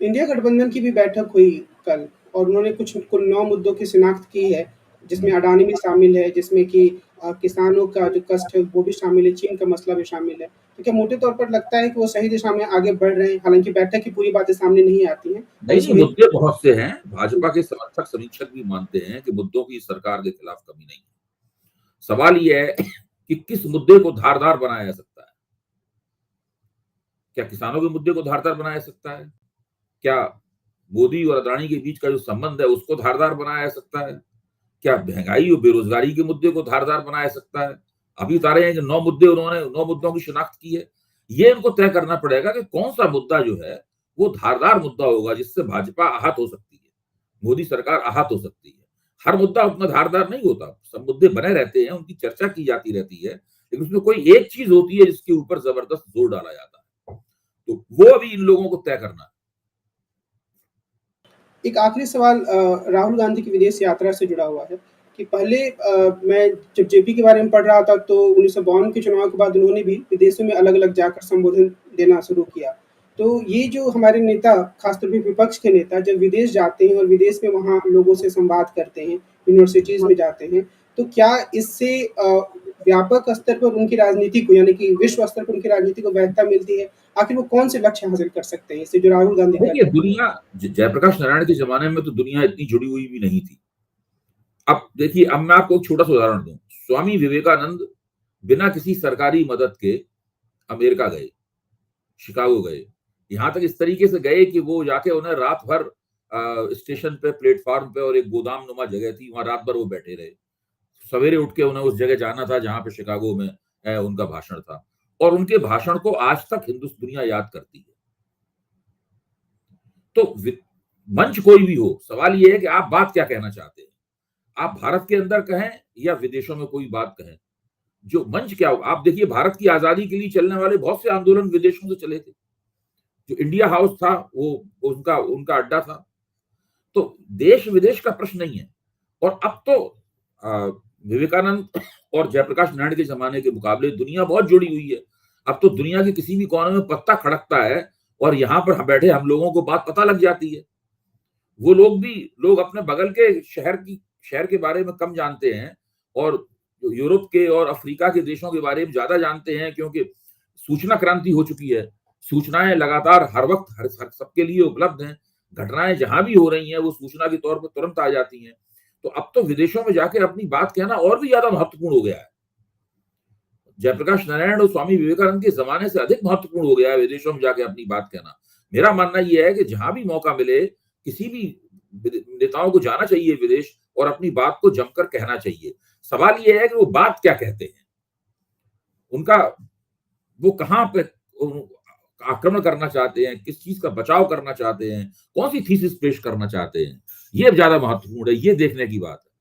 India गठबंधन की भी बैठक हुई कल और उन्होंने कुल 9 मुद्दों की शिनाख्त की है, जिसमें अडानी भी शामिल है, जिसमें कि किसानों का जो कष्ट है वो भी शामिल है, चीन का मसला भी शामिल है। तो क्या मोटे तौर पर लगता है कि वो सही दिशा में आगे बढ़ रहे हैं? हालाँकि बैठक की पूरी बातें सामने नहीं आती हैं और नहीं, नहीं, इसमें मुद्दे बहुत से हैं। भाजपा के समर्थक समीक्षक भी मानते हैं कि मुद्दों की सरकार के खिलाफ कमी नहीं है। सवाल ये है कि किस मुद्दे को धारदार बनाया जा सकता है? क्या किसानों के मुद्दे को धारदार बनाया जा सकता है? क्या मोदी और अदानी के बीच का जो संबंध है उसको धारदार बनाया जा सकता है? क्या महंगाई और बेरोजगारी के मुद्दे को धारदार बनाया जा सकता है? अभी बता रहे हैं कि 9 मुद्दे उन्होंने 9 मुद्दों की शिनाख्त की है। ये इनको तय करना पड़ेगा कि कौन-सा मुद्दा जो है वो धारदार मुद्दा होगा जिससे भाजपा आहत हो सकती है, मोदी सरकार आहत हो सकती है। हर मुद्दा उतना धारदार नहीं होता, सब मुद्दे बने रहते हैं, उनकी चर्चा की जाती रहती है, लेकिन उसमें कोई एक चीज होती है जिसके ऊपर जबरदस्त जोर डाला जाता है। तो वो अभी इन लोगों को तय करना है। एक आखिरी सवाल राहुल गांधी की विदेश यात्रा से जुड़ा हुआ है कि पहले मैं जब जेपी के बारे में पढ़ रहा था तो 1952 के चुनाव के बाद उन्होंने भी विदेशों में अलग-अलग जाकर संबोधन देना शुरू किया। तो ये जो हमारे नेता, खासतौर पे विपक्ष के नेता जब विदेश जाते हैं और विदेश में वहाँ लोगों से संवाद करते हैं, यूनिवर्सिटीज़ में जाते हैं, तो क्या इससे व्यापक स्तर पर उनकी राजनीति को यानी कि विश्व स्तर पर उनकी राजनीति को वैधता मिलती है? आखिर वो कौन से लक्ष्य हासिल कर सकते हैं इससे जो राहुल गांधी तय देखिए, करते हैं? दुनिया जयप्रकाश नारायण के जमाने में तो दुनिया इतनी जुड़ी हुई भी नहीं थी। अब देखिए, अब मैं आपको एक छोटा सा उदाहरण दूं। स्वामी विवेकानंद बिना किसी सरकारी मदद के अमेरिका गए, शिकागो गए। यहां तक इस तरीके से गए कि वो जाके उन्हें रात भर स्टेशन पे, प्लेटफॉर्म पे, और एक गोदाम नुमा जगह थी, वहां रात भर वो बैठे रहे। सवेरे उठ के उन्हें उस जगह जाना था जहां पे शिकागो में उनका भाषण था, और उनके भाषण को आज तक दुनिया याद करती है। तो मंच कोई भी हो, सवाल ये है कि आप बात क्या कहना चाहते हैं। आप भारत के अंदर कहें या विदेशों में कोई बात कहें, जो मंच क्या होगा। आप देखिए, भारत की आजादी के लिए चलने वाले बहुत से आंदोलन विदेशों से चले थे। जो इंडिया हाउस था वो उनका उनका अड्डा था। तो देश विदेश का प्रश्न नहीं है। और अब तो विवेकानंद और जयप्रकाश नारायण के जमाने के मुकाबले दुनिया बहुत जुड़ी हुई है। अब तो दुनिया के किसी भी कोने में पत्ता खड़कता है और यहाँ पर बैठे हम लोगों को बात पता लग जाती है। वो लोग अपने बगल के शहर के बारे में कम जानते हैं, और यूरोप के और अफ्रीका के देशों के बारे में ज्यादा जानते हैं, क्योंकि सूचना क्रांति हो चुकी है। सूचनाएं लगातार हर वक्त हर सबके लिए उपलब्ध हैं। घटनाएं जहां भी हो रही हैं वो सूचना के तौर पर तुरंत आ जाती हैं। तो अब तो विदेशों में जाके अपनी बात कहना और भी ज्यादा महत्वपूर्ण हो गया है। जयप्रकाश नारायण और स्वामी विवेकानंद के जमाने से अधिक महत्वपूर्ण हो गया है विदेशों में जाके अपनी बात कहना। मेरा मानना यह है कि जहां भी मौका मिले, किसी भी नेताओं को जाना चाहिए विदेश और अपनी बात को जमकर कहना चाहिए। सवाल यह है कि वो बात क्या कहते हैं, उनका वो कहां पे आक्रमण करना चाहते हैं, किस चीज का बचाव करना चाहते हैं, कौन सी थीसिस पेश करना चाहते हैं, ये ज्यादा महत्वपूर्ण है, ये देखने की बात है।